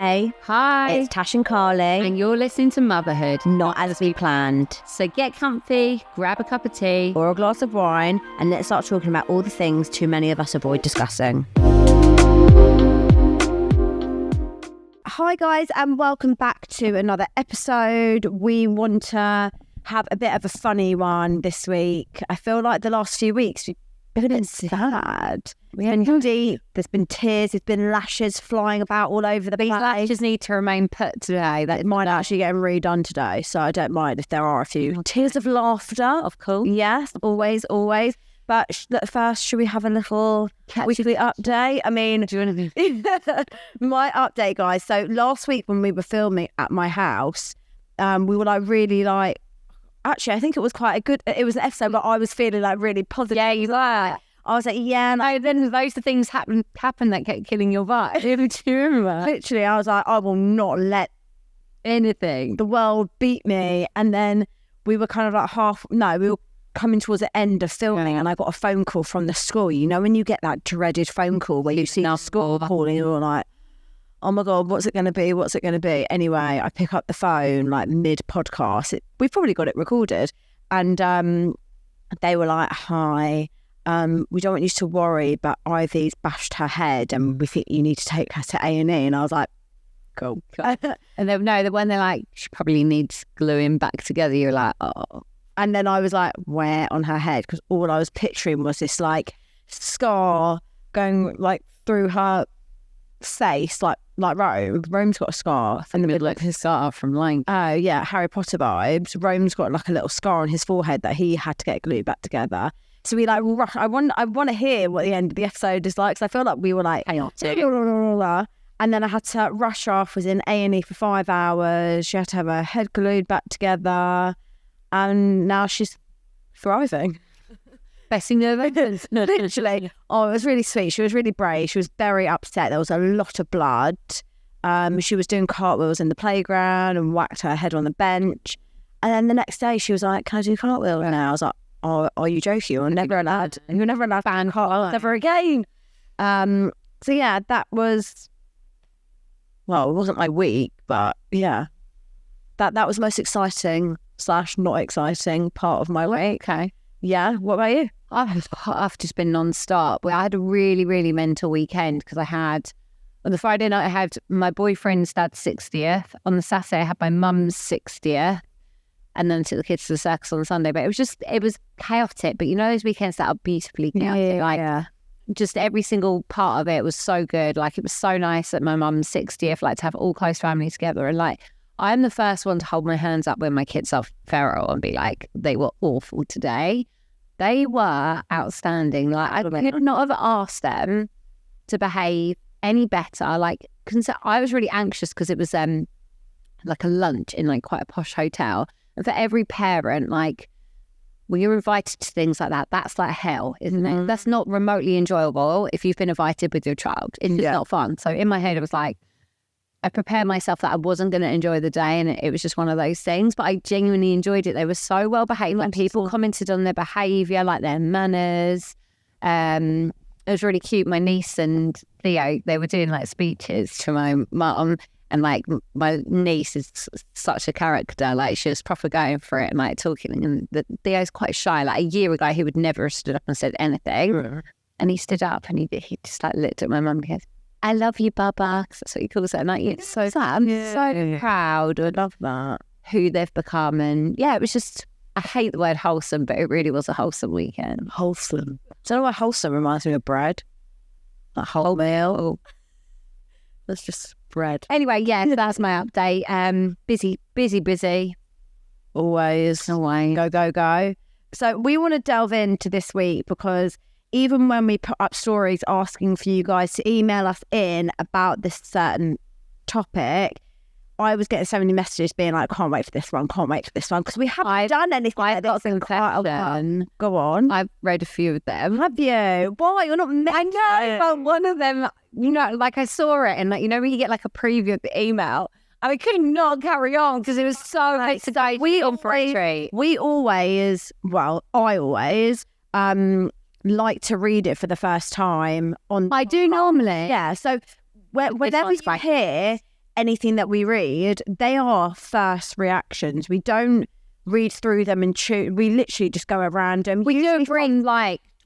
Hey. Hi. It's Tash and Carly. And you're listening to Motherhood. Not as we planned. So get comfy, grab a cup of tea. Or a glass of wine, and let's start talking about all the things too many of us avoid discussing. Hi guys, and welcome back to another episode. We want to have a bit of a funny one this week. I feel like the last few weeks we've been sad. We've been deep. There's been tears. There's been lashes flying about all over the place. These lashes need to remain put today. That might actually get redone today, so I don't mind if there are a few tears of laughter. Of course. Yes, always. But first, should we have a little weekly update? I mean, Do you want to my update, guys. So last week when we were filming at my house, we were actually, I think it was it was an episode where I was feeling like really positive. Yeah, you are. I was like, yeah. No, then those are things happen that kept killing your vibe. Do you remember? Literally, I was like, I will not let Anything. the world beat me. And then we were kind of like we were coming towards the end of filming, and I got a phone call from the school. You know, when you get that dreaded phone call where you see the school calling, you're like, oh my God, what's it going to be? Anyway, I pick up the phone like mid-podcast. We've probably got it recorded. And they were like, hi, we don't want you to worry, but Ivy's bashed her head and we think you need to take her to A&E. And I was like, cool. And then, when they're like, she probably needs gluing back together, you're like, oh. And then I was like, where on her head? Because all I was picturing was this like scar going like through her face, like Rome. Rome's got a scar in the middle, Like his scar from lying. Oh yeah, Harry Potter vibes. Rome's got like a little scar on his forehead that he had to get glued back together. So we like rush. I want to hear what the end of the episode is like. So I feel like we were like chaotic. And then I had to rush off. Was in A&E for 5 hours. She had to have her head glued back together, and now she's thriving. Best thing ever. Literally. Oh, it was really sweet. She was really brave. She was very upset. There was a lot of blood. She was doing cartwheels in the playground and whacked her head on the bench. And then the next day she was like, can I do cartwheels now? I was like, oh, are you joking? You're never allowed ban cartwheels ever again. So yeah, that was, well, it wasn't my week, but yeah. That was the most exciting / not exciting part of my week. Okay. Yeah, what about you? I've just been non-stop. I had a really, really mental weekend because on the Friday night I had my boyfriend's dad's 60th. On the Saturday I had my mum's 60th. And then took the kids to the circus on Sunday. But it was chaotic. But you know those weekends that are beautifully chaotic? Just every single part of it was so good. Like, it was so nice at my mum's 60th, like, to have all close family together. And like, I'm the first one to hold my hands up when my kids are feral and be like, they were awful today. They were outstanding. Like, I could not have asked them to behave any better. Like, I was really anxious because it was like a lunch in like quite a posh hotel. And for every parent, like, when you're invited to things like that, that's like hell, isn't it? That's not remotely enjoyable if you've been invited with your child. It's just not fun. So in my head, it was like, I prepared myself that I wasn't going to enjoy the day, and it was just one of those things. But I genuinely enjoyed it. They were so well behaved. Like, people commented on their behaviour, like their manners. It was really cute. My niece and Theo, they were doing like speeches to my mum. And like, my niece is such a character. Like, she was proper going for it and like talking. And Theo's quite shy. Like, a year ago, he would never have stood up and said anything. Yeah. And he stood up and he just like looked at my mum and goes, I love you, Baba. That's what he calls her. And like, it's so sad. I'm so proud. I love that. Who they've become. And yeah, it was just, I hate the word wholesome, but it really was a wholesome weekend. Wholesome. Don't know why wholesome reminds me of bread. Like whole meal. That's just bread. Anyway, yeah, so that's my update. Busy. Always. Always. Go. So we want to delve into this week because even when we put up stories asking for you guys to email us in about this certain topic, I was getting so many messages being like, can't wait for this one, because we haven't done anything like this in quite a while. Go on. I've read a few of them. Have you? Why? You're not I know, but one of them, you know, like, I saw it, and like, you know, when you get like a preview of the email, I could not carry on because it was so exciting. I always like to read it for the first time on. I do normally. Yeah. So whenever you hear anything that we read, they are first reactions. We don't read through them and choose. We literally just go at random. We do bring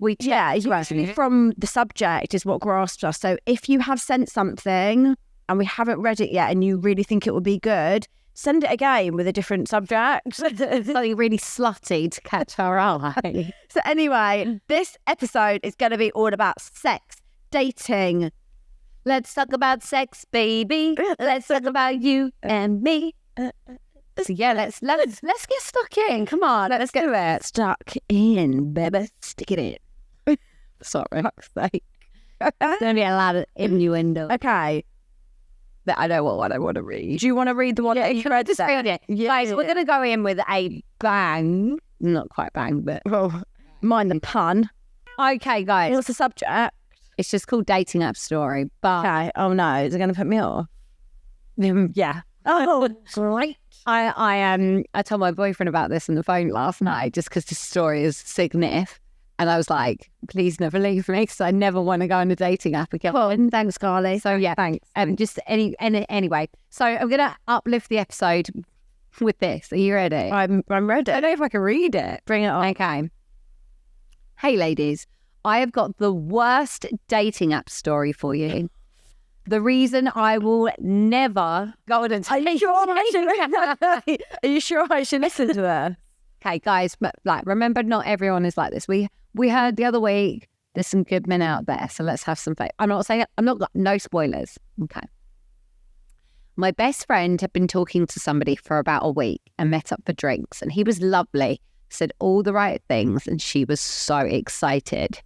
usually from the subject is what grasps us. So if you have sent something and we haven't read it yet and you really think it would be good, send it again with a different subject. Something really slutty to catch our eye. So anyway, this episode is going to be all about sex, dating. Let's talk about sex, baby. Let's talk about you and me. So yeah, let's get stuck in. Come on, let's get it. Stuck in, baby. Stick it in. Sorry, fuck's sake. There's only a lot of innuendo. Okay. That I know what I want to read. Do you want to read the one that you read? Just read it. Yeah. Guys, we're going to go in with a bang. Not quite bang, but... Oh, mind the pun. Okay, guys. What's the subject? It's just called Dating App Story. But okay. Oh, no. Is it going to put me off? Yeah. Oh, great. I told my boyfriend about this on the phone last night just because this story is significant. And I was like, please never leave me because I never want to go on a dating app again. Cool. Thanks, Carly. So yeah, thanks. Anyway, so I'm going to uplift the episode with this. Are you ready? I'm ready. I don't know if I can read it. Bring it on. Okay. Hey, ladies. I have got the worst dating app story for you. The reason I will never go on a dating app. Are you sure I should listen to that? Okay, guys, but like, remember, not everyone is like this. We heard the other week there's some good men out there, so let's have some faith. I'm not saying no spoilers. Okay. My best friend had been talking to somebody for about a week and met up for drinks, and he was lovely, said all the right things, and she was so excited.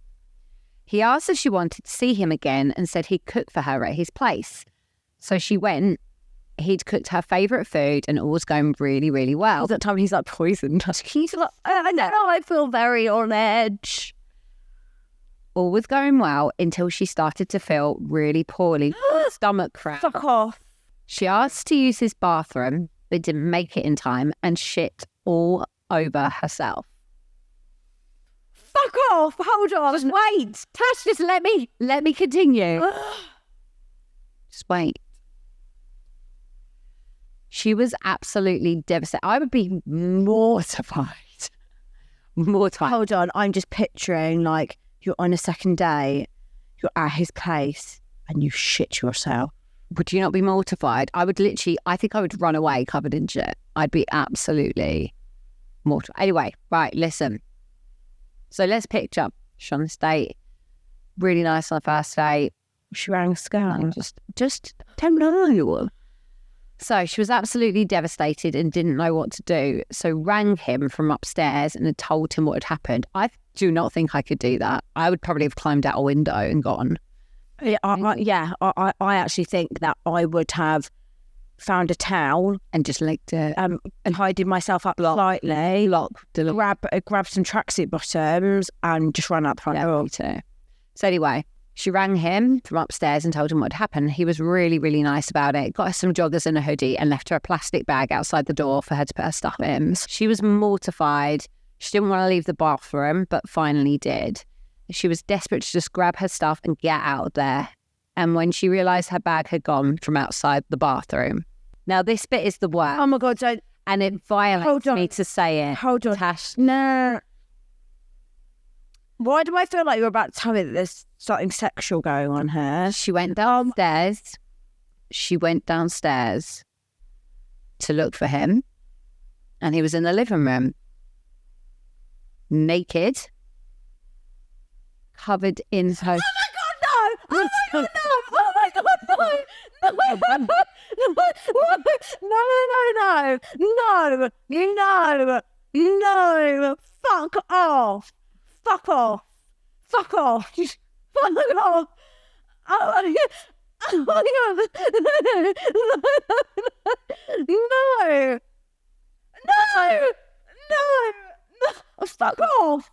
He asked if she wanted to see him again and said he'd cook for her at his place. So she went. He'd cooked her favourite food and all was going really, really well. At that time, he's like poisoned. He's like, I know, I feel very on edge. All was going well until she started to feel really poorly. Stomach cramp. Fuck off. She asked to use his bathroom, but didn't make it in time and shit all over herself. Fuck off. Hold on. Just wait. Tash, just let me continue. Just wait. She was absolutely devastated. I would be mortified. Hold on. I'm just picturing like you're on a second date, you're at his place and you shit yourself. Would you not be mortified? I think I would run away covered in shit. I'd be absolutely mortified. Anyway, right, listen. So let's picture she's on this date. Really nice on the first date. She rang a scam. Just don't know. So she was absolutely devastated and didn't know what to do. So rang him from upstairs and had told him what had happened. I do not think I could do that. I would probably have climbed out a window and gone. Yeah, I actually think that I would have found a towel and just licked it and hiding myself up slightly, grab some tracksuit bottoms and just run up front door. So anyway, she rang him from upstairs and told him what had happened. He was really, really nice about it. Got her some joggers and a hoodie and left her a plastic bag outside the door for her to put her stuff in. She was mortified. She didn't want to leave the bathroom, but finally did. She was desperate to just grab her stuff and get out of there. And when she realised her bag had gone from outside the bathroom. Now, this bit is the worst. Oh, my God. And it violates me to say it. Hold on. Tash. No. Why do I feel like you're about to tell me that there's something sexual going on here? She went downstairs. To look for him. And he was in the living room. Naked. Covered in her... Oh my God, no! Oh my God, no! No! Fuck off! Fuck off! Fuck off! Fuck off! Oh my God! Oh my God! No! No! No! Fuck off!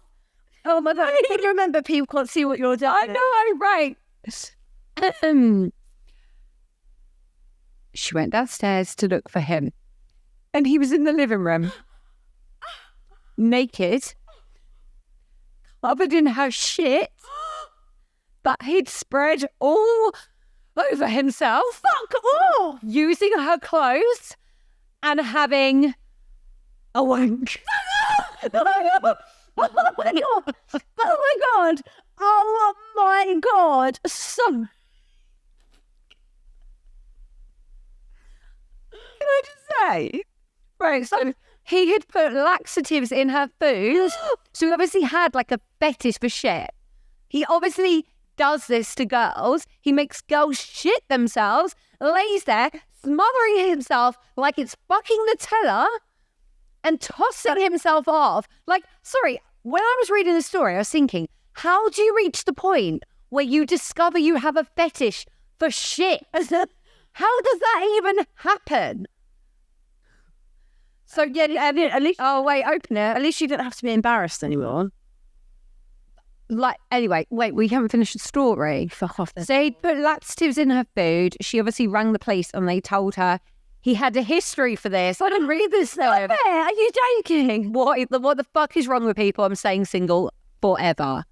Oh my God! You remember people can't see what you're doing. I know, right? She went downstairs to look for him, and he was in the living room, naked, covered in her shit, but he'd spread all over himself, Fuck off! using her clothes and having a wank. Oh my god! Oh my god! Oh my god! Oh my god! So, can I just say? Right, so he had put laxatives in her food. So he obviously had like a fetish for shit. He obviously does this to girls. He makes girls shit themselves, lays there, smothering himself like it's fucking Nutella and tossing himself off. Like, sorry, when I was reading the story, I was thinking, how do you reach the point where you discover you have a fetish for shit? How does that even happen? So yeah, at least. Oh, wait, open it. At least you didn't have to be embarrassed anymore. Like, anyway, wait, we haven't finished the story. Fuck off then. So he put laxatives in her food. She obviously rang the police and they told her he had a history for this. I didn't read this though. Are you joking? What the fuck is wrong with people? I'm staying single forever.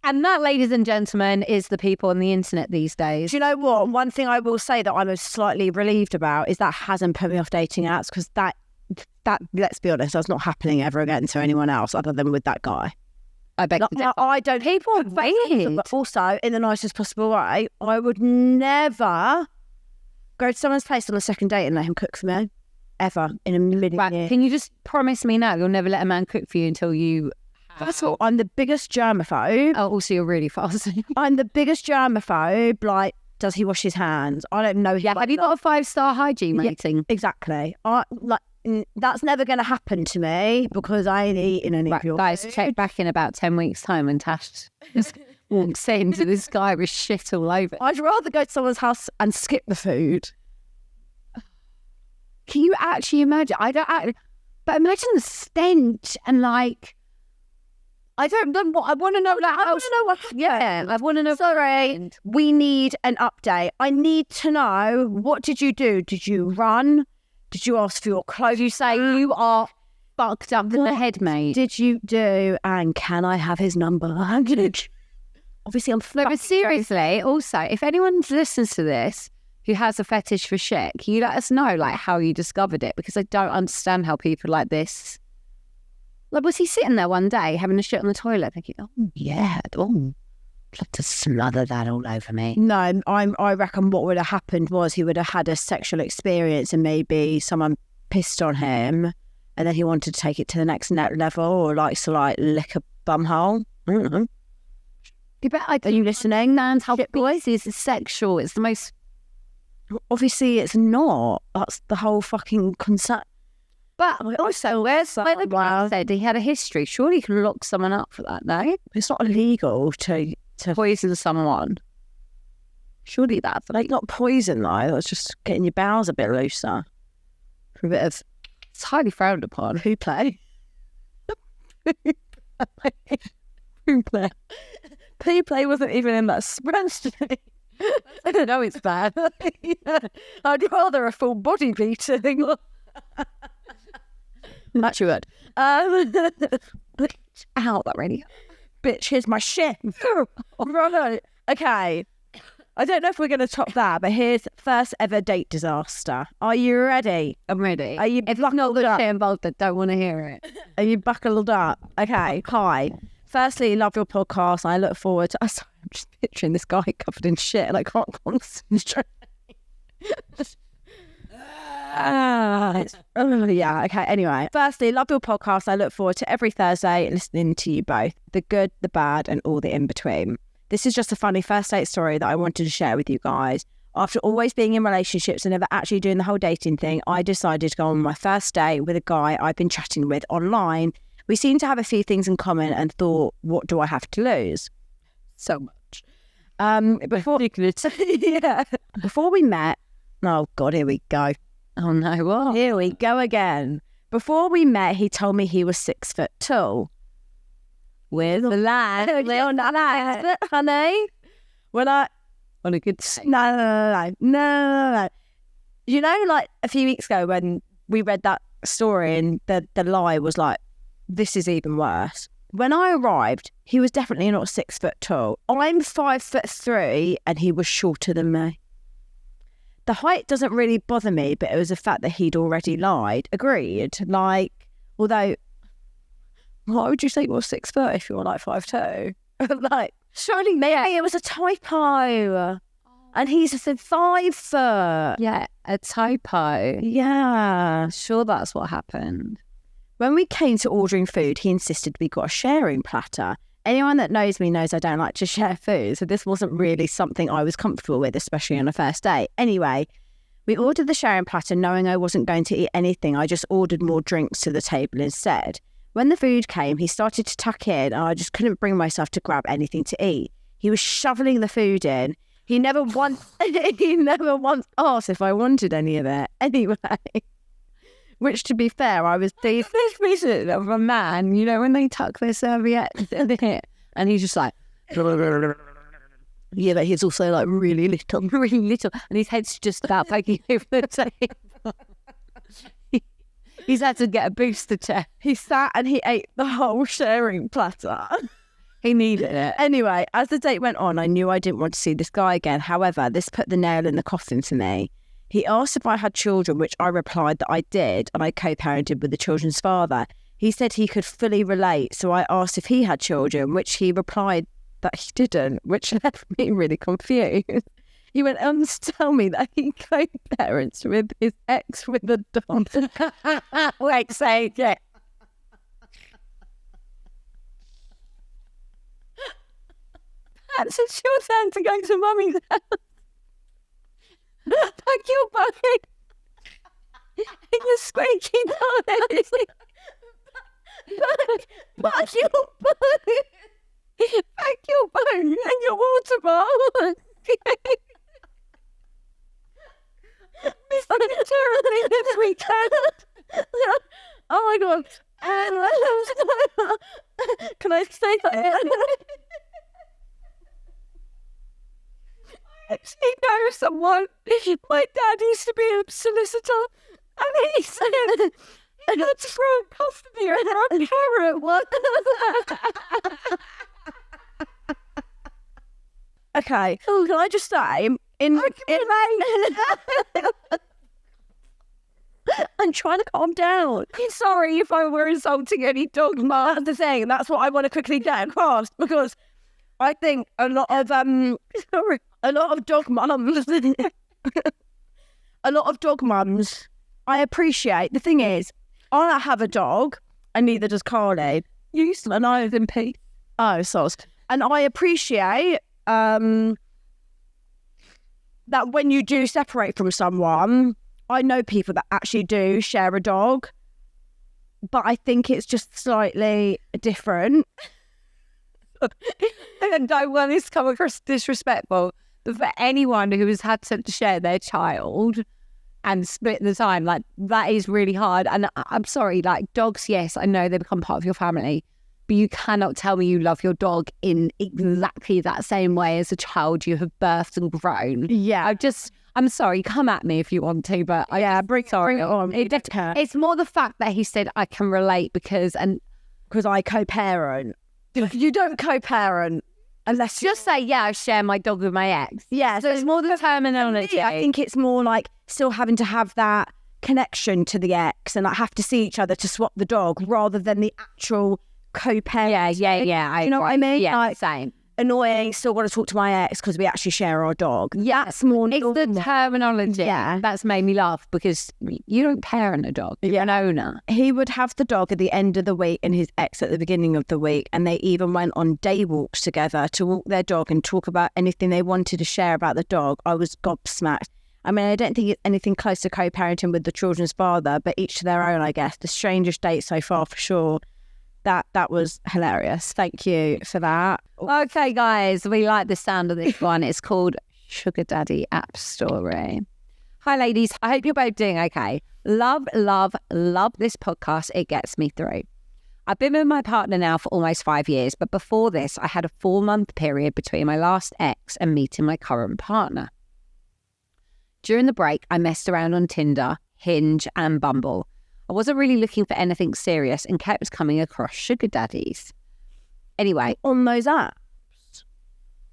And that, ladies and gentlemen, is the people on the internet these days. Do you know what? One thing I will say that I'm slightly relieved about is that hasn't put me off dating apps, because that, let's be honest, that's not happening ever again to anyone else other than with that guy. I beg to differ. I don't. People are weird. But also, in the nicest possible way, I would never go to someone's place on a second date and let him cook for me. Ever in a million Right, years. can you just promise me now you'll never let a man cook for you until you... First of all, I'm the biggest germaphobe. Oh, also, you're really fast. I'm the biggest germaphobe. Like, does he wash his hands? I don't know. Yeah, have you got a 5-star hygiene rating? Exactly. That's never going to happen to me because I ain't eating any of your Guys, food. check back in about 10 weeks' time when Tash just walks into this guy with shit all over. I'd rather go to someone's house and skip the food. Can you actually imagine? But imagine the stench and like... I don't know what... I want to know... Like, I want to know what happened. Yeah, I want to know... Sorry, we need an update. I need to know, what did you do? Did you run? Did you ask for your clothes? You say you are fucked up in the head, mate. Did you do? And can I have his number? Obviously, I'm No, but seriously, also, if anyone listens to this who has a fetish for shit, can you let us know, like, how you discovered it? Because I don't understand how people like this... Like, was he sitting there one day having a shit on the toilet thinking, oh, yeah, I'd love to smother that all over me? No, I reckon what would have happened was he would have had a sexual experience and maybe someone pissed on him and then he wanted to take it to the next level, or likes to like lick a bumhole. I don't know. Yeah, but Are you listening? understand how boys is sexual. It's the most... Obviously it's not. That's the whole fucking concept. But also, where's like the Wow. said he had a history. Surely you can lock someone up for that, no? It's not illegal to Poison someone. Surely that's like, not poison though. That's just getting your bowels a bit looser for a bit of it's highly frowned upon. poo play. Poo play. Poo play wasn't even in that spreadsheet. I don't know, it's bad. I'd rather a full body beating. Actually would. Ow, that really... Bitch, here's my shit. Right. Okay. I don't know if we're going to top that, but here's first ever date disaster. Are you ready? I'm ready. Are you If not buckled the up? shit involved, I don't want to hear it. Are you buckled up? Okay. Hi. Firstly, love your podcast. I look forward to... I'm just picturing this guy covered in shit and I can't concentrate. Yeah, okay. Anyway, firstly, love your podcast. I look forward to every Thursday listening to you both. The good, the bad, and all the in between. This is just a funny first date story that I wanted to share with you guys. After always being in relationships and never actually doing the whole dating thing, I decided to go on my first date with a guy I've been chatting with online. We seemed to have a few things in common and thought, what do I have to lose? So much. Before we met, oh God, here we go. Oh no, what? Here we go again. Before we met, he told me he was 6 foot tall. Where's the lad? Honey. When I... On a good day. No. You know, like a few weeks ago when we read that story and the lie was like, this is even worse. When I arrived, he was definitely not 6 foot tall. I'm 5'3" and he was shorter than me. The height doesn't really bother me, but it was the fact that he'd already lied. Agreed. Like, although, why would you say you're 6 foot if you're like 5'2"? Like, surely maybe it was a typo. And he's 5 foot. Yeah, a typo. Yeah. Sure, that's what happened. When we came to ordering food, he insisted we got a sharing platter. Anyone that knows me knows I don't like to share food, so this wasn't really something I was comfortable with, especially on a first date. Anyway, we ordered the sharing platter knowing I wasn't going to eat anything. I just ordered more drinks to the table instead. When the food came, he started to tuck in, and I just couldn't bring myself to grab anything to eat. He was shoveling the food in. He never once asked if I wanted any of it. Anyway. Which, to be fair, I was this vision of a man, you know, when they tuck their serviettes in it, and he's just like, yeah, but he's also like really little, and his head's just about poking over the table. He's had to get a booster chair. He sat and he ate the whole sharing platter. He needed it. Anyway, as the date went on, I knew I didn't want to see this guy again. However, this put the nail in the coffin to me. He asked if I had children, which I replied that I did, and I co-parented with the children's father. He said he could fully relate, so I asked if he had children, which he replied that he didn't, which left me really confused. He went on to tell me that he co-parents with his ex with a dog. Wait, say again. That's a short time to go to mummy's house. Pack your bag and your squeaky toys. Pack your bag. Pack your bag and your water bottle. Mr. Terribly this weekend. Oh my God. Can I say that? Actually know someone. My dad used to be a solicitor, and he said he had to throw a custody around parrot one. Okay, can I just say, I'm trying to calm down. Sorry if I were insulting any dog mum. That's the thing. That's what I want to quickly get across, because I think a lot of dog mums, I appreciate. The thing is, I don't have a dog, and neither does Carly. And I live in peace. Oh, soz. And I appreciate that when you do separate from someone, I know people that actually do share a dog, but I think it's just slightly different. And I want this to come across disrespectful, but for anyone who has had to share their child and split the time, like, that is really hard. And I'm sorry, like, dogs, yes, I know they become part of your family, but you cannot tell me you love your dog in exactly that same way as a child you have birthed and grown. Yeah. I'm sorry, come at me if you want to, but bring it on. It's more the fact that he said I can relate because I co-parent. You don't co-parent unless just say, yeah, I share my dog with my ex. Yeah, so it's more the terminology. I think it's more like still having to have that connection to the ex and like have to see each other to swap the dog rather than the actual co-parent. Yeah. You know what I mean? Yeah, like, same. Annoying, still want to talk to my ex because we actually share our dog. Yeah, it's more. It's the terminology. Yeah, that's made me laugh because you don't parent a dog. You're an owner. He would have the dog at the end of the week and his ex at the beginning of the week, and they even went on day walks together to walk their dog and talk about anything they wanted to share about the dog. I was gobsmacked. I mean, I don't think it's anything close to co-parenting with the children's father, but each to their own, I guess. The strangest date so far, for sure. That was hilarious. Thank you for that. Okay, guys, we like the sound of this one. It's called Sugar Daddy App Story. Hi, ladies. I hope you're both doing okay. Love this podcast. It gets me through. I've been with my partner now for almost 5 years, but before this, I had a 4-month period between my last ex and meeting my current partner. During the break, I messed around on Tinder, Hinge, and Bumble. I wasn't really looking for anything serious and kept coming across sugar daddies. Anyway, On those apps,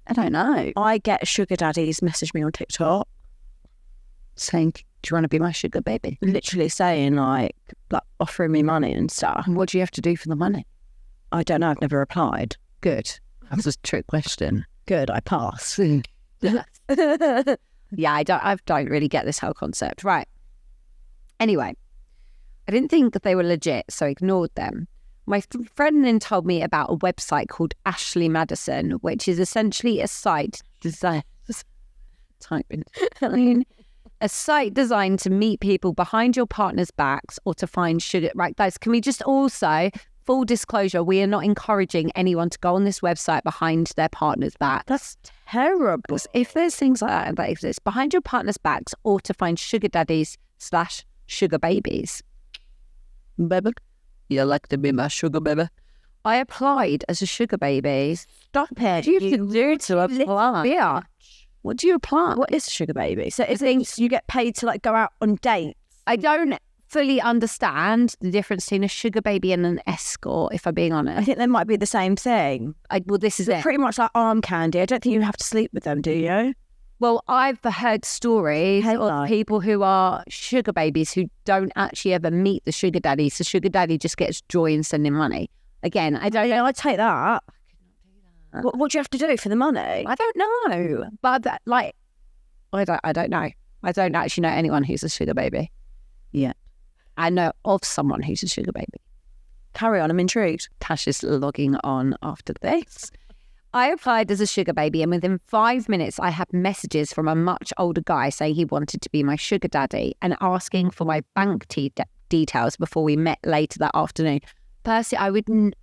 I don't know. I get sugar daddies message me on TikTok Saying, do you want to be my sugar baby? literally saying like offering me money and stuff. What do you have to do for the money? I don't know. I've never replied. Good. That's a trick question. Good. I pass. Yeah, I don't really get this whole concept. Right. Anyway, I didn't think that they were legit, so I ignored them. My friend then told me about a website called Ashley Madison, which is essentially a site designed a site designed to meet people behind your partner's backs or to find sugar. Right, guys, can we just also, full disclosure, we are not encouraging anyone to go on this website behind their partner's back. That's terrible. If there's things like that exist behind your partner's backs or to find sugar daddies / sugar babies. Baby, you like to be my sugar baby? I applied as a sugar baby. Stop it. What do you have to do to apply? Yeah. What do you apply? What is a sugar baby? So it thinks you get paid to like go out on dates. I don't fully understand the difference between a sugar baby and an escort, if I'm being honest. I think they might be the same thing. Well, this is it. Pretty much like arm candy. I don't think you have to sleep with them, do you? Well, I've heard stories of people who are sugar babies who don't actually ever meet the sugar daddy. So sugar daddy just gets joy in sending money. Again, I don't know. I'd take that. What do you have to do for the money? I don't know. But I don't know. I don't actually know anyone who's a sugar baby. Yeah. I know of someone who's a sugar baby. Carry on, I'm intrigued. Tash is logging on after this. I applied as a sugar baby, and within 5 minutes, I had messages from a much older guy saying he wanted to be my sugar daddy and asking for my bank details before we met later that afternoon. Personally,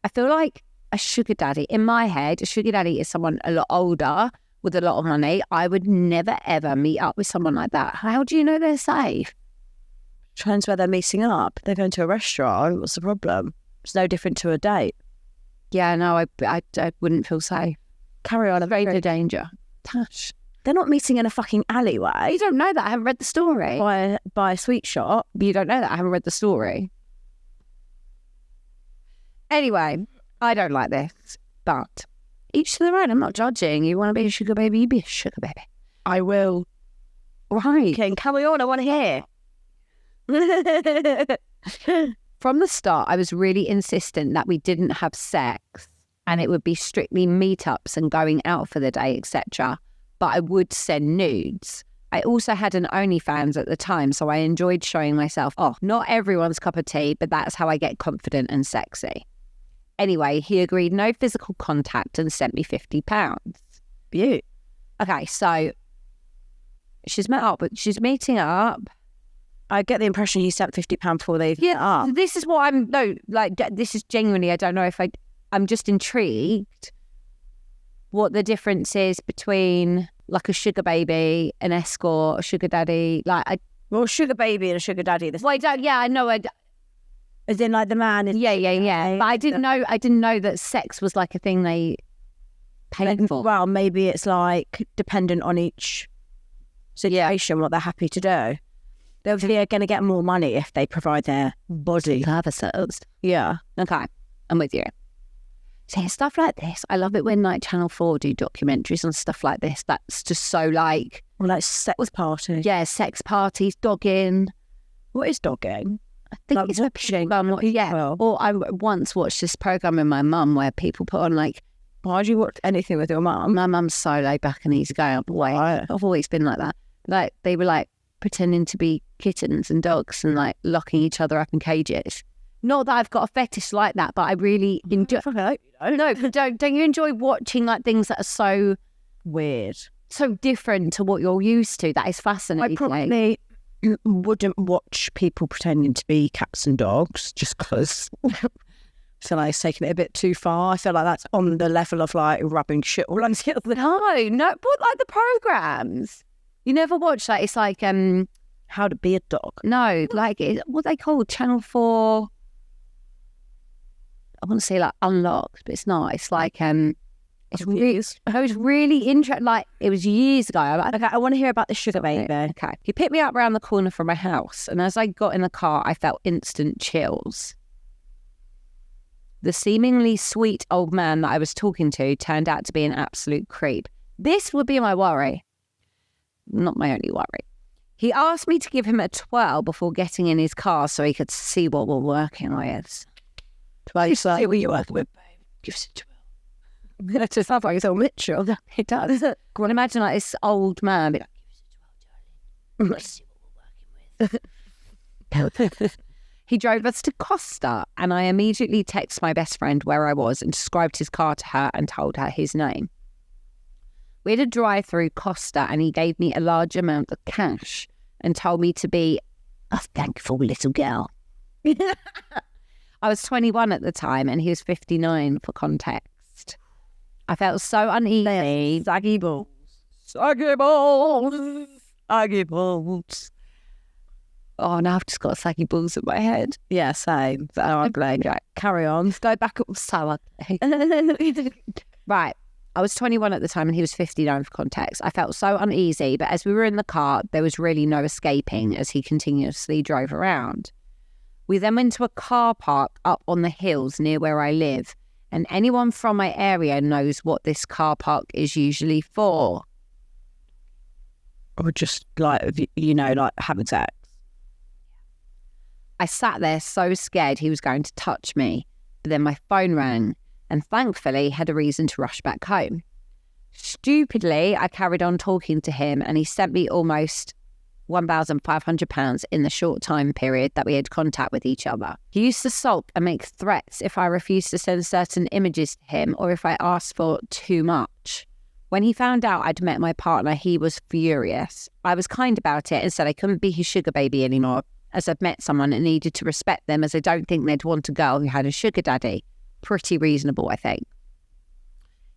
I feel like a sugar daddy, in my head, a sugar daddy is someone a lot older with a lot of money. I would never, ever meet up with someone like that. How do you know they're safe? Depends where they're meeting up. They're going to a restaurant. What's the problem? It's no different to a date. Yeah, no, I wouldn't feel safe. Carry on. Stranger danger. Tash. They're not meeting in a fucking alleyway. You don't know that. I haven't read the story. By a sweet shop. You don't know that. I haven't read the story. Anyway, I don't like this, but each to their own. I'm not judging. You want to be a sugar baby, you be a sugar baby. I will. Right. Okay, carry on. I want to hear. From the start, I was really insistent that we didn't have sex and it would be strictly meetups and going out for the day, etc. But I would send nudes. I also had an OnlyFans at the time, so I enjoyed showing myself off. Not everyone's cup of tea, but that's how I get confident and sexy. Anyway, he agreed no physical contact and sent me £50. Beaut. Okay, so she's meeting up. I get the impression he sent £50 before they met up. This is what this is genuinely, I don't know if I'm just intrigued what the difference is between like a sugar baby, an escort, a sugar daddy, Well, sugar baby and a sugar daddy. I know. As in like the man is... Yeah. But I didn't know that sex was like a thing they paid for. Well, maybe it's like dependent on each situation, what they're happy to do. They're going to get more money if they provide their body. Services. Yeah. Okay, I'm with you. So stuff like this, I love it when like Channel 4 do documentaries on stuff like this. That's just so like... Or like sex party. Yeah, sex parties, dogging. What is dogging? I think like it's watching. Yeah. Or I once watched this program with my mum where people put on like... Why do you watch anything with your mum? My mum's so laid back and easy going. Right. I've always been like that. Like they were like pretending to be kittens and dogs and like locking each other up in cages. Not that I've got a fetish like that, but I really enjoy. No, but don't you enjoy watching like things that are so weird, so different to what you're used to? That is fascinating. I probably wouldn't watch people pretending to be cats and dogs just because I feel like it's taking it a bit too far. I feel like that's on the level of like rubbing shit all on the other. No, but like the programs. You never watch that? It's like How to Be a Dog. No, like what they call Channel 4. I want to say like Unlocked, but it's not. It's like it's really interesting. Like it was years ago. Okay, I want to hear about the sugar baby. Okay, he picked me up around the corner from my house, and as I got in the car, I felt instant chills. The seemingly sweet old man that I was talking to turned out to be an absolute creep. This would be my worry. Not my only worry. He asked me to give him a twirl before getting in his car so he could see what we're working with. Twirl, see what you're working with, babe. Give us a twirl. That just sounds like it's old Mitchell. It does. Go on, imagine like this old man. Be like, give us a twirl, darling. Let's see what we're working with. He drove us to Costa, and I immediately texted my best friend where I was and described his car to her and told her his name. We had a drive through Costa, and he gave me a large amount of cash and told me to be a thankful little girl. I was 21 at the time, and he was 59 for context. I felt so uneasy. Saggy balls. Saggy balls. Saggy balls. Oh, now I've just got saggy balls in my head. Yeah, same. So ugly. Right, carry on. Let's go back up. So ugly. Right. I was 21 at the time and he was 59 for context. I felt so uneasy, but as we were in the car, there was really no escaping as he continuously drove around. We then went to a car park up on the hills near where I live, and anyone from my area knows what this car park is usually for. Or just like, like having sex. I sat there so scared he was going to touch me, but then my phone rang and thankfully had a reason to rush back home. Stupidly, I carried on talking to him and he sent me almost £1,500 in the short time period that we had contact with each other. He used to sulk and make threats if I refused to send certain images to him or if I asked for too much. When he found out I'd met my partner, he was furious. I was kind about it and said I couldn't be his sugar baby anymore, as I'd met someone and needed to respect them, as I don't think they'd want a girl who had a sugar daddy. Pretty reasonable, I think.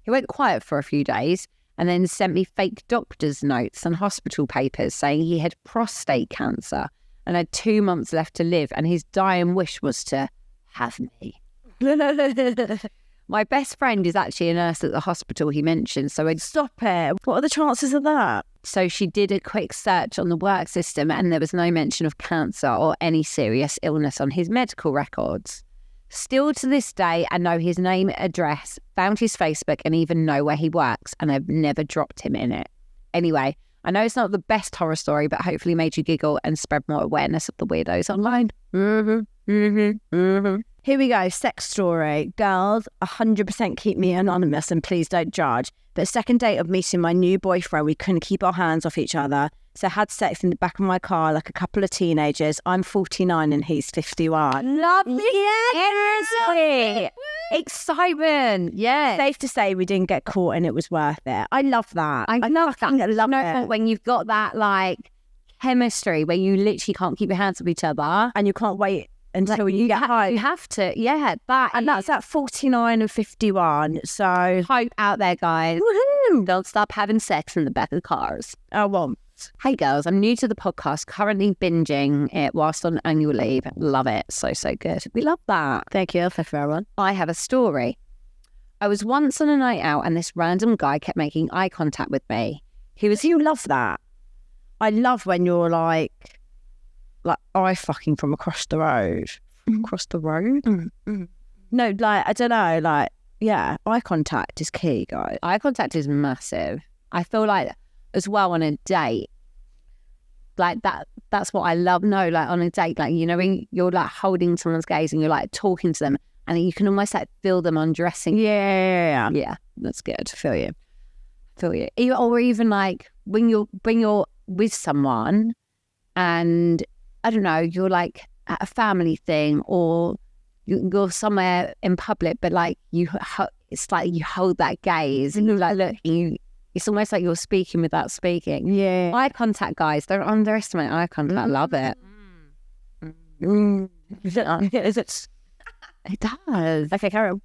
He went quiet for a few days and then sent me fake doctor's notes and hospital papers saying he had prostate cancer and had 2 months left to live and his dying wish was to have me. My best friend is actually a nurse at the hospital he mentioned, so I'd Stop it. What are the chances of that? So she did a quick search on the work system and there was no mention of cancer or any serious illness on his medical records. Still to this day, I know his name, address, found his Facebook and even know where he works, and I've never dropped him in it. Anyway, I know it's not the best horror story, but hopefully made you giggle and spread more awareness of the weirdos online. Here we go. Sex story. Girls, 100% keep me anonymous and please don't judge. But second date of meeting my new boyfriend, we couldn't keep our hands off each other. So had sex in the back of my car like a couple of teenagers. I'm 49 and he's 51. Love this. Excitement. Yeah. Safe to say we didn't get caught and it was worth it. I love that. I love that. I love it. When you've got that like chemistry where you literally can't keep your hands off each other. And you can't wait until you get home. You have to. Yeah. That's at 49 and 51. So hope out there, guys. Woohoo! Don't stop having sex in the back of cars. I won't. Hey girls, I'm new to the podcast, currently binging it whilst on annual leave. Love it. So good. We love that. Thank you for everyone. I have a story. I was once on a night out and this random guy kept making eye contact with me. You love that. I love when you're like eye fucking from across the road. Across the road? No, like, I don't know, like, yeah, eye contact is key, guys. Eye contact is massive. I feel like as well on a date, like that's what I love. No, like on a date, like, you know, when you're like holding someone's gaze and you're like talking to them and you can almost like feel them undressing. Yeah, that's good. Feel you. Or even like when you're with someone and I don't know, you're like at a family thing or you're somewhere in public, but like it's like you hold that gaze and you're like, look, it's almost like you're speaking without speaking. Yeah. Eye contact, guys. Don't underestimate eye contact. I love it. It does. Okay, carry on.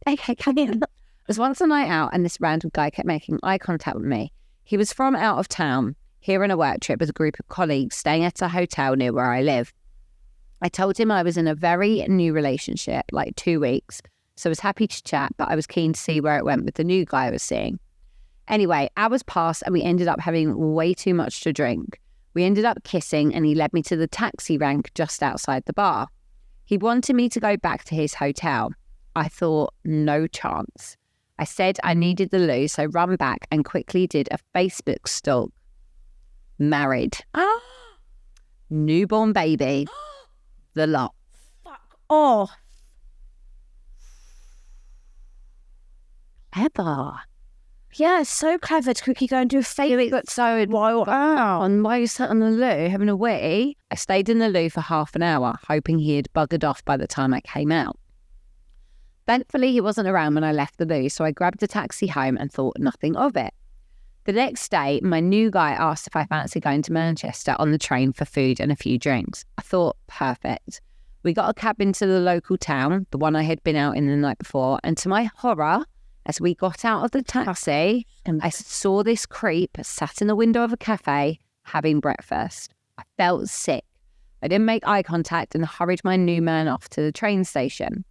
Okay, come in. It was once a night out and this random guy kept making eye contact with me. He was from out of town, here on a work trip with a group of colleagues staying at a hotel near where I live. I told him I was in a very new relationship, like 2 weeks, so I was happy to chat, but I was keen to see where it went with the new guy I was seeing. Anyway, hours passed and we ended up having way too much to drink. We ended up kissing and he led me to the taxi rank just outside the bar. He wanted me to go back to his hotel. I thought, no chance. I said I needed the loo, so run back and quickly did a Facebook stalk. Married. Newborn baby. The lot. Fuck off. Ever. Yeah, so clever to quickly go and do a fake. It got so wild. And while you sat on the loo having a wee, I stayed in the loo for half an hour, hoping he had buggered off by the time I came out. Thankfully, he wasn't around when I left the loo, so I grabbed a taxi home and thought nothing of it. The next day, my new guy asked if I fancied going to Manchester on the train for food and a few drinks. I thought, perfect. We got a cab into the local town, the one I had been out in the night before, and to my horror, as we got out of the taxi, I saw this creep sat in the window of a cafe having breakfast. I felt sick. I didn't make eye contact and hurried my new man off to the train station.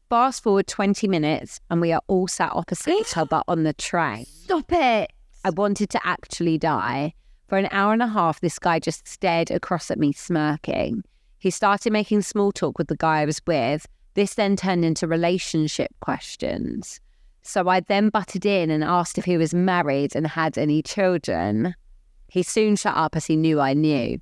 Fast forward 20 minutes and we are all sat opposite each other on the train. Stop it. I wanted to actually die. For an hour and a half, this guy just stared across at me smirking. He started making small talk with the guy I was with. This then turned into relationship questions. So I then butted in and asked if he was married and had any children. He soon shut up as he knew I knew.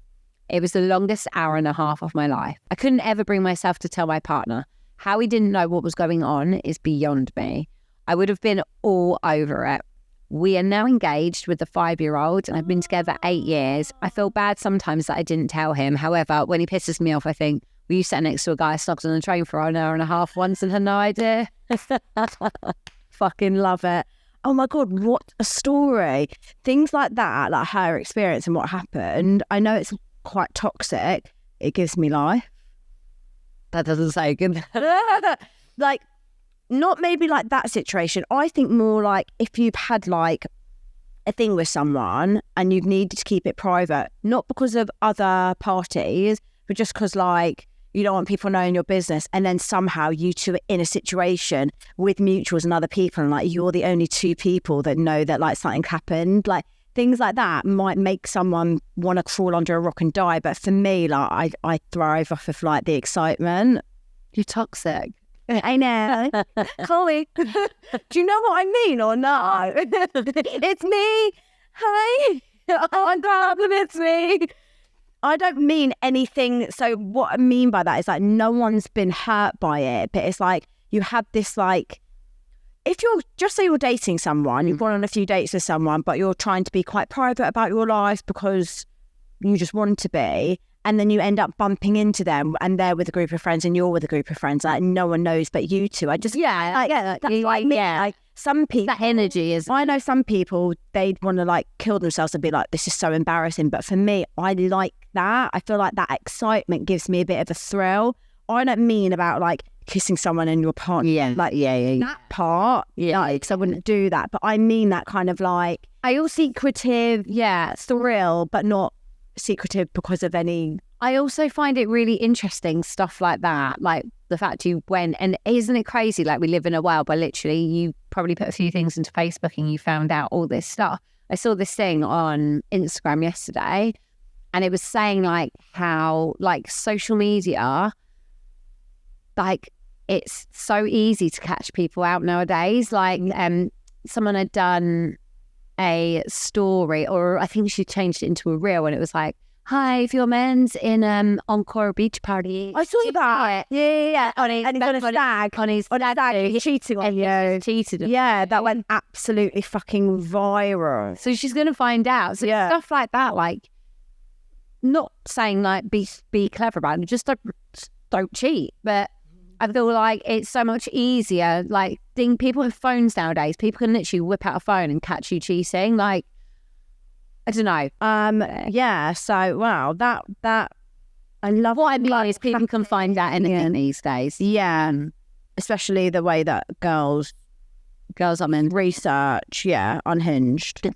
It was the longest hour and a half of my life. I couldn't ever bring myself to tell my partner. How he didn't know what was going on is beyond me. I would have been all over it. We are now engaged with a 5-year-old and I've been together 8 years. I feel bad sometimes that I didn't tell him. However, when he pisses me off, I think, well, you sat next to a guy snogged on the train for an hour and a half once and had no idea. Fucking love it. Oh my God, what a story. Things like that, like her experience and what happened. I know it's quite toxic. It gives me life. That doesn't say good. Like, not maybe like that situation. I think more like if you've had like a thing with someone and you've needed to keep it private, not because of other parties, but just because like you don't want people knowing your business, and then somehow you two are in a situation with mutuals and other people and like you're the only two people that know that like something happened. Like things like that might make someone want to crawl under a rock and die. But for me, like I thrive off of like the excitement. You're toxic. I know. Chloe, do you know what I mean or not? It's me. Hi. I'm problem, it's me. I don't mean anything. So what I mean by that is like no one's been hurt by it, but it's like you have this like, if you're, just say you're dating someone, you've gone on a few dates with someone, but you're trying to be quite private about your life because you just want to be, and then you end up bumping into them and they're with a group of friends and you're with a group of friends, like no one knows but you two. I just, like some people, that energy is, I know some people, they'd want to like kill themselves and be like, this is so embarrassing. But for me, I like that. I feel like that excitement gives me a bit of a thrill. I don't mean about like kissing someone in your partner. Yeah. Like, that part. Yeah. Like, because I wouldn't do that. But I mean that kind of like, I all secretive, thrill, but not secretive because of any. I also find it really interesting, stuff like that, like the fact you went, and isn't it crazy, like we live in a world where literally you probably put a few things into Facebook and you found out all this stuff. I saw this thing on Instagram yesterday and it was saying like how like social media, like it's so easy to catch people out nowadays. Like someone had done a story, or I think she changed it into a reel, and it was like, hi, if your man's in Encore beach party. I saw that. Yeah. And he's on a stag. On his stag. He's cheating on you. Cheated. Yeah, that went absolutely fucking viral. So she's going to find out. So stuff like that, like, not saying like be clever about it, just don't cheat. But I feel like it's so much easier. Like, people have phones nowadays. People can literally whip out a phone and catch you cheating. Like, I don't know. Yeah. So wow, that I love. What I mean is people can find out anything these days. Yeah, especially the way that girls I'm in research. Yeah, unhinged.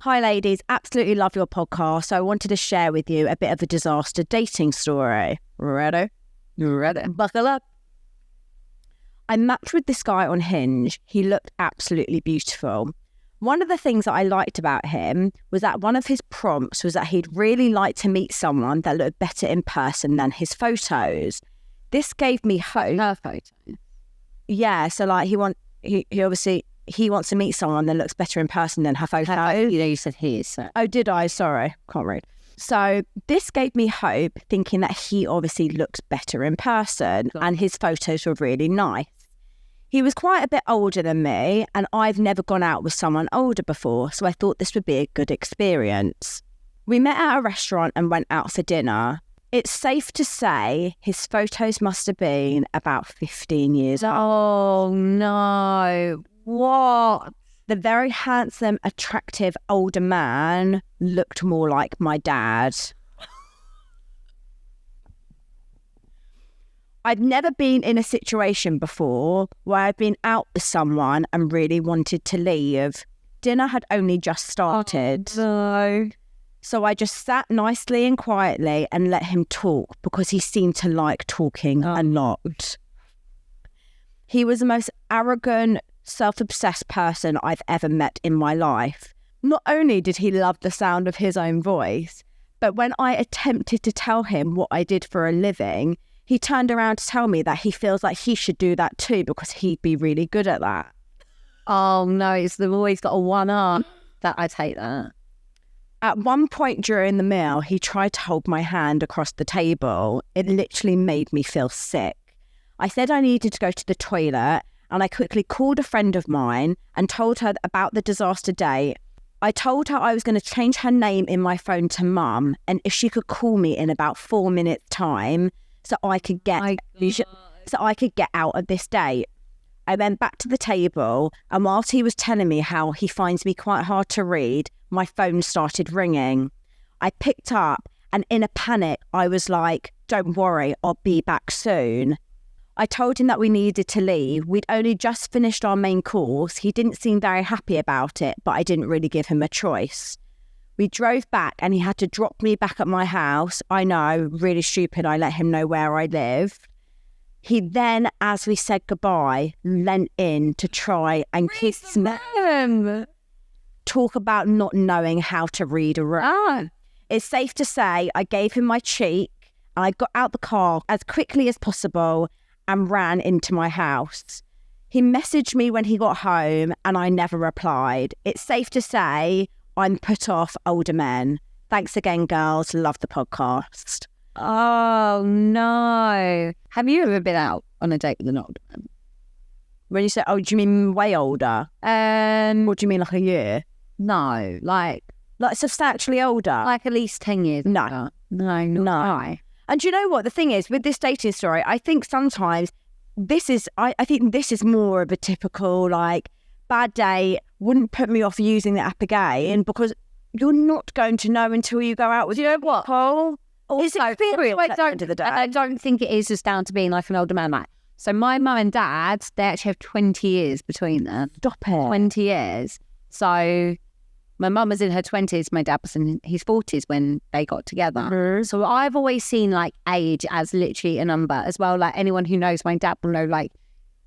Hi ladies, absolutely love your podcast. So I wanted to share with you a bit of a disaster dating story. Ready? Buckle up. I matched with this guy on Hinge. He looked absolutely beautiful. One of the things that I liked about him was that one of his prompts was that he'd really like to meet someone that looked better in person than his photos. this gave me hope. Her photo. Yeah, so like he obviously wants to meet someone that looks better in person than her photo. You know, you said his. So. Oh, did I? Sorry, can't read. So this gave me hope, thinking that he obviously looks better in person and his photos were really nice. He was quite a bit older than me and I've never gone out with someone older before, so I thought this would be a good experience. We met at a restaurant and went out for dinner. It's safe to say his photos must have been about 15 years old. Oh, no. What? The very handsome, attractive older man looked more like my dad. I'd never been in a situation before where I'd been out with someone and really wanted to leave. Dinner had only just started. Oh, no. So I just sat nicely and quietly and let him talk because he seemed to like talking a lot. He was the most arrogant, self-obsessed person I've ever met in my life. Not only did he love the sound of his own voice, but when I attempted to tell him what I did for a living, he turned around to tell me that he feels like he should do that too because he'd be really good at that. Oh, no, they've always got a one-up. That I take that. At one point during the meal, he tried to hold my hand across the table. It literally made me feel sick. I said I needed to go to the toilet, and I quickly called a friend of mine and told her about the disaster date. I told her I was going to change her name in my phone to Mum, and if she could call me in about 4 minutes' time so I could get out of this date. I went back to the table, and whilst he was telling me how he finds me quite hard to read, my phone started ringing. I picked up, and in a panic, I was like, "Don't worry, I'll be back soon." I told him that we needed to leave. We'd only just finished our main course. He didn't seem very happy about it, but I didn't really give him a choice. We drove back, and he had to drop me back at my house. I know, really stupid, I let him know where I lived. He then, as we said goodbye, leant in to try and kiss me. Talk about not knowing how to read a room. It's safe to say I gave him my cheek and I got out the car as quickly as possible and ran into my house. He messaged me when he got home and I never replied. It's safe to say I'm put off older men. Thanks again, girls. Love the podcast. Oh, no. Have you ever been out on a date with an older man? When you say, oh, do you mean way older? Or do you mean like a year? No, like substantially older? Like at least 10 years No. older. No. And do you know what? The thing is, with this dating story, I think sometimes I think this is more of a typical, like, bad date, wouldn't put me off using the app again because you're not going to know until you go out with, Do you know what? Paul. It's experience at the end of the day. I don't think it is just down to being like an older man. Like, so my mum and dad, they actually have 20 years between them. Stop it. 20 years. So my mum was in her 20s, my dad was in his 40s when they got together. Mm-hmm. So I've always seen like age as literally a number as well. Like anyone who knows my dad will know like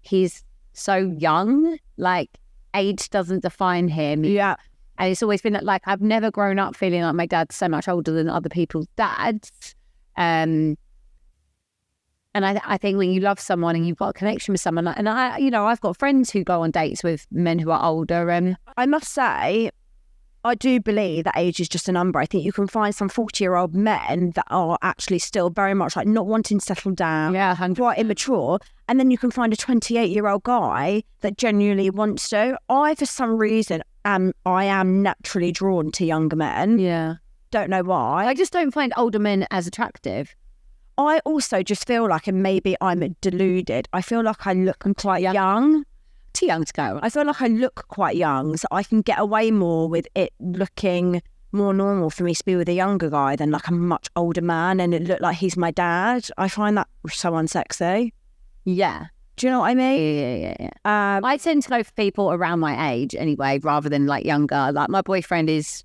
he's so young, like age doesn't define him. Yeah. And it's always been like, I've never grown up feeling like my dad's so much older than other people's dads. And I think when you love someone and you've got a connection with someone, and I've got friends who go on dates with men who are older. And I must say, I do believe that age is just a number. I think you can find some 40-year-old men that are actually still very much like not wanting to settle down, quite immature. And then you can find a 28-year-old guy that genuinely wants to. I, for some reason, I am naturally drawn to younger men. yeah, Don't know why. I just don't find older men as attractive. I also just feel like, and maybe I'm deluded, I feel like I look quite young. Too young to go. I feel like I look quite young, so I can get away more with it looking more normal for me to be with a younger guy than like a much older man and it looked like he's my dad. I find that so unsexy. Yeah. Do you know what I mean? Yeah. I tend to go for people around my age anyway, rather than like younger. Like my boyfriend is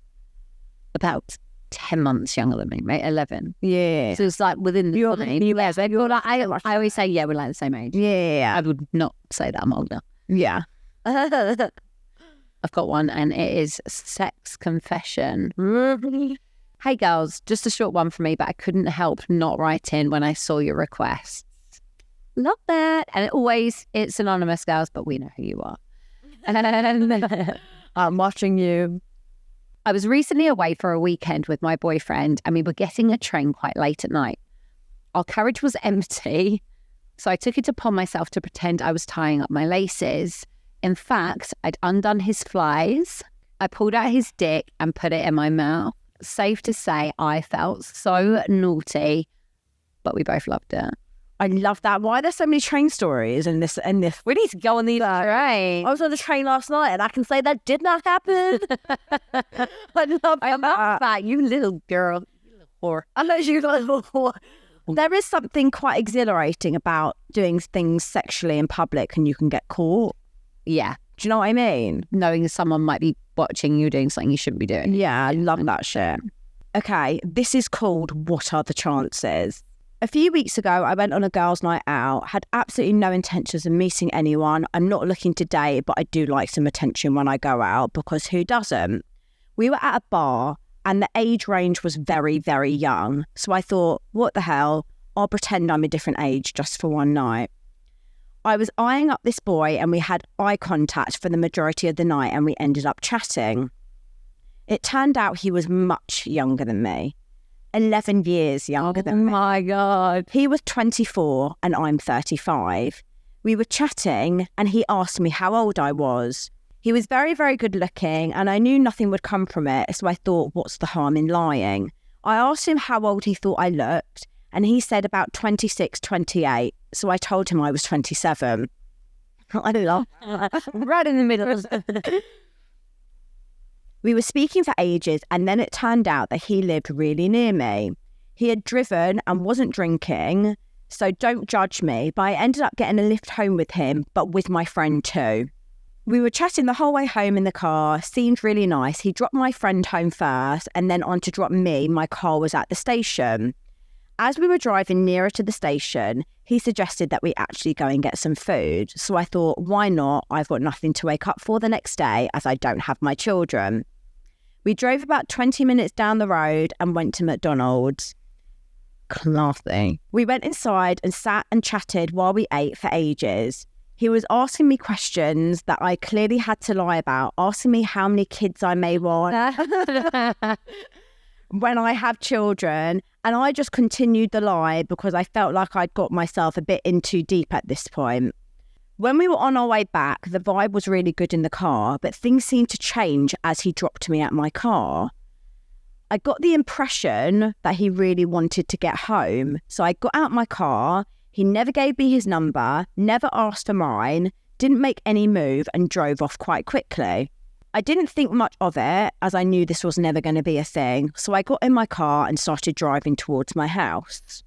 about 10 months younger than me, mate, 11. Yeah. So it's like within the You're like, I always say, yeah, we're like the same age. Yeah. I would not say that I'm older. Yeah. I've got one and it is sex confession. Hey girls, just a short one for me, but I couldn't help not write in when I saw your request. love that. And it's anonymous, girls, but we know who you are. And I'm watching you. I was recently away for a weekend with my boyfriend and we were getting a train quite late at night. Our carriage was empty, so I took it upon myself to pretend I was tying up my laces. In fact, I'd undone his flies. I pulled out his dick and put it in my mouth. Safe to say, I felt so naughty, but we both loved it. I love that. Why are there so many train stories in this? We need to go on the train. I was on the train last night and I can say that did not happen. I love that. You little girl. You little whore. I know you little whore. There is something quite exhilarating about doing things sexually in public and you can get caught. Yeah. Do you know what I mean? Knowing someone might be watching you doing something you shouldn't be doing. Yeah, I love that shit. Okay, this is called What Are the Chances? A few weeks ago, I went on a girls' night out, had absolutely no intentions of meeting anyone. I'm not looking to date, but I do like some attention when I go out, because who doesn't? We were at a bar and the age range was very, very young. So I thought, what the hell? I'll pretend I'm a different age just for one night. I was eyeing up this boy and we had eye contact for the majority of the night and we ended up chatting. It turned out he was much younger than me. 11 years younger than me. Oh my God. He was 24 and I'm 35. We were chatting and he asked me how old I was. He was very, very good looking and I knew nothing would come from it, so I thought, what's the harm in lying? I asked him how old he thought I looked and he said about 26, 28. So I told him I was 27. I love right in the middle. We were speaking for ages and then it turned out that he lived really near me. He had driven and wasn't drinking, so don't judge me, but I ended up getting a lift home with him, but with my friend too. We were chatting the whole way home in the car, seemed really nice. He dropped my friend home first and then on to drop me. My car was at the station. As we were driving nearer to the station, he suggested that we actually go and get some food. So I thought, why not? I've got nothing to wake up for the next day as I don't have my children. We drove about 20 minutes down the road and went to McDonald's. Classy. We went inside and sat and chatted while we ate for ages. He was asking me questions that I clearly had to lie about, asking me how many kids I may want when I have children. And I just continued the lie because I felt like I'd got myself a bit in too deep at this point. When we were on our way back, the vibe was really good in the car, but things seemed to change as he dropped me at my car. I got the impression that he really wanted to get home. So I got out my car. He never gave me his number, never asked for mine, didn't make any move and drove off quite quickly. I didn't think much of it as I knew this was never going to be a thing. So I got in my car and started driving towards my house.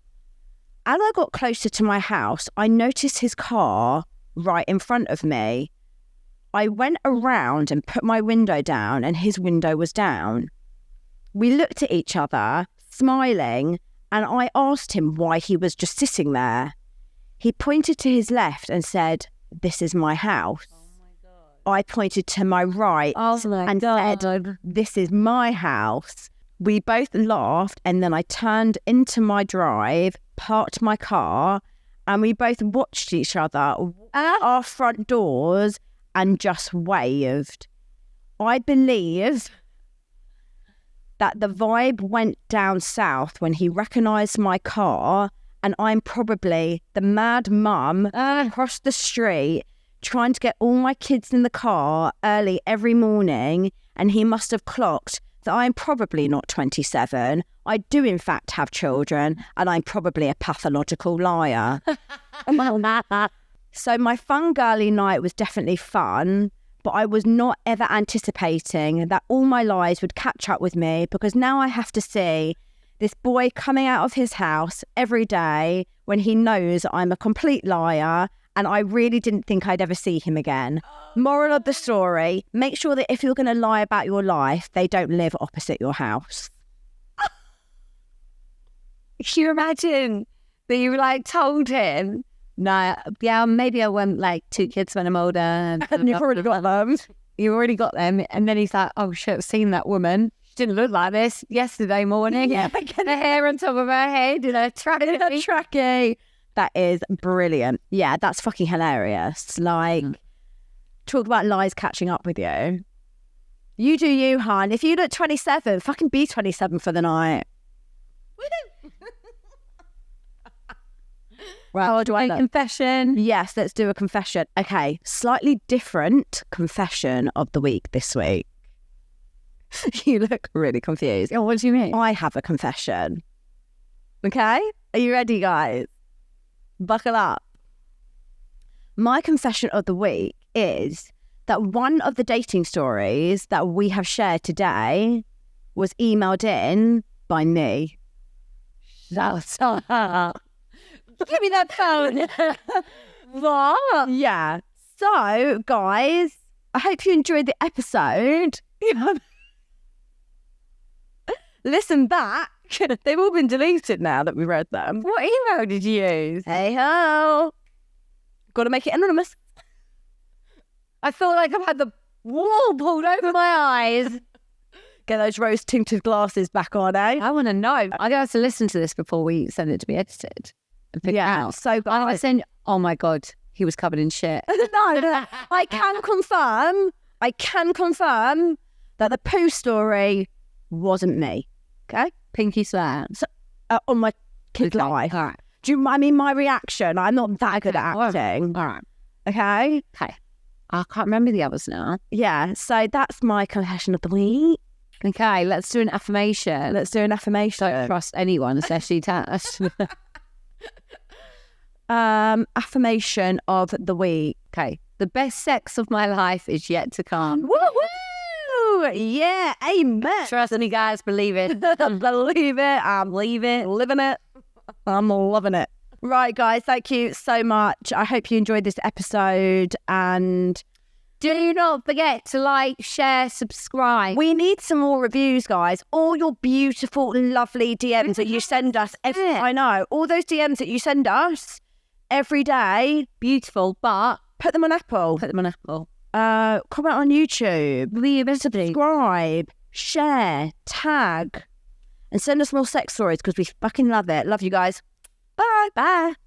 As I got closer to my house, I noticed his car right in front of me. I went around and put my window down and his window was down. We looked at each other, smiling, and I asked him why he was just sitting there. He pointed to his left and said, "This is my house." Oh my God. I pointed to my right and said, "This is my house." We both laughed and then I turned into my drive, parked my car, and we both watched each other at our front doors and just waved. I believe that the vibe went down south when he recognised my car, and I'm probably the mad mum across the street trying to get all my kids in the car early every morning, and he must have clocked that I'm probably not 27. I do in fact have children, and I'm probably a pathological liar. So my fun girly night was definitely fun, but I was not ever anticipating that all my lies would catch up with me, because now I have to see this boy coming out of his house every day when he knows I'm a complete liar, and I really didn't think I'd ever see him again. Moral of the story, make sure that if you're going to lie about your life, they don't live opposite your house. Can you imagine that you told him, no, yeah, maybe I want 2 kids when I'm older. And you've already got them. You already got them. And then he's like, oh shit, I've seen that woman. She didn't look like this yesterday morning. Yeah, the hair on top of her head in a trackie. That is brilliant. Yeah, that's fucking hilarious. Like, talk about lies catching up with you. You do you, hon. If you look 27, fucking be 27 for the night. Right, How do I look? confession? Yes, let's do a confession. Okay, slightly different confession of the week this week. You look really confused. Oh, what do you mean? I have a confession. Okay? Are you ready, guys? Buckle up. My confession of the week is that one of the dating stories that we have shared today was emailed in by me. Shut up. Give me that phone. What? Yeah. So, guys, I hope you enjoyed the episode. Listen back. They've all been deleted now that we read them. What email did you use? Hey ho. Got to make it anonymous. I feel like I've had the wall pulled over my eyes. Get those rose tinted glasses back on, eh? I want to know. I'm going to have to listen to this before we send it to be edited and pick it out. So, I guys, send. Oh my God, he was covered in shit. no, I can confirm that the poo story wasn't me. Okay? Pinky swear. So, on my kid life. All right. Do you mind me my reaction? I'm not that good at acting. All right. Okay? Okay. I can't remember the others now. Yeah, so that's my confession of the week. Okay, let's do an affirmation. Let's do an affirmation. Don't trust anyone, especially Tash. Affirmation of the week. Okay. The best sex of my life is yet to come. Woo-woo! Yeah, amen. Trust me, guys. Believe it. Believe it. I believe it. Living it. I'm loving it. Right, guys. Thank you so much. I hope you enjoyed this episode. And Do not forget to like, share, subscribe. we need some more reviews, guys. All your beautiful, lovely DMs that you send us. I know. All those DMs that you send us every day. Beautiful, but Put them on Apple. put them on Apple. Comment on YouTube. Leave us a Subscribe. Share. Tag. And send us more sex stories because we fucking love it. Love you guys. Bye. Bye.